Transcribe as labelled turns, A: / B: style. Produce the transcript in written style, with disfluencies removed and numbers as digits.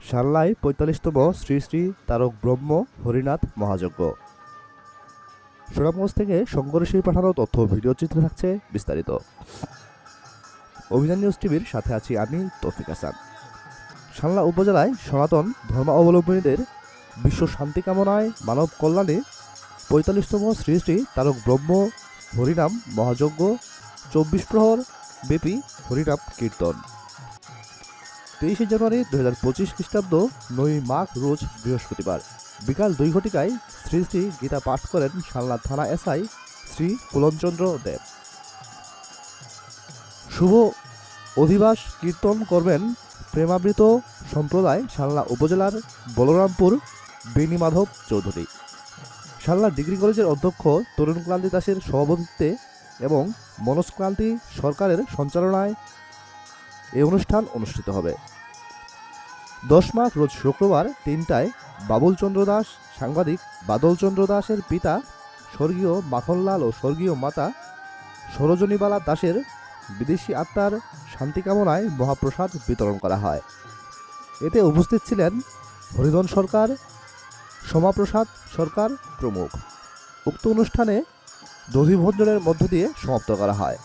A: সাল্লায় ৪৫তম শ্রী শ্রী তারক ব্রহ্ম হরিনাথ মহাযজ্ঞ। সুনামগঞ্জ থেকে শঙ্করেশ্বরী পাঠানো তথ্য ভিডিও চিত্রে থাকছে বিস্তারিত। অভিযান নিউজ টিভির সাথে আছি আমি তৌফিক হাসান। সালনা উপজেলায় সনাতন ধর্মাবলম্বীদের বিশ্ব শান্তি কামনায় মানব কল্যাণে ৪৫তম শ্রী শ্রী তারক ব্রহ্ম হরিনাম মহাযজ্ঞ ২৪ প্রহর ব্যাপী হরিনাম কীর্তন। ২৩ জানুয়ারি ২০২৫ খ্রিস্টাব্দ ৯ মাঘ রোজ বৃহস্পতিবার বিকাল ২ ঘটিকায় শ্রী শ্রী গীতা পাঠ করেন সালনা থানা এসআই শ্রী পুলনচন্দ্র দেব। শুভ অধিবাস কীর্তন করবেন প্রেমামৃত সম্প্রদায় সালনা উপজেলার বলরামপুর বেণী মাধব চৌধুরী। সালনা ডিগ্রি কলেজের অধ্যক্ষ তরুণ ক্লান্তি দাসের সভাপতিত্বে এবং মনোজ ক্লান্তি সরকারের সঞ্চালনায় এই অনুষ্ঠান অনুষ্ঠিত হবে। ১০ মাঘ রোজ শুক্রবার ৩টায় বাবুল চন্দ্র দাস সাংবাদিক বাদল চন্দ্র দাসের পিতা স্বর্গীয় মাখনলাল ও স্বর্গীয় মাতা সরোজনীবালা দাসের বিদেশি আত্মার শান্তি কামনায় মহাপ্রসাদ বিতরণ করা হয়। এতে উপস্থিত ছিলেন হরিধন সরকার, সোমাপ্রসাদ সরকার প্রমুখ। উক্ত অনুষ্ঠানে দধিভঞ্জনের মধ্য দিয়ে সমাপ্ত করা হয়।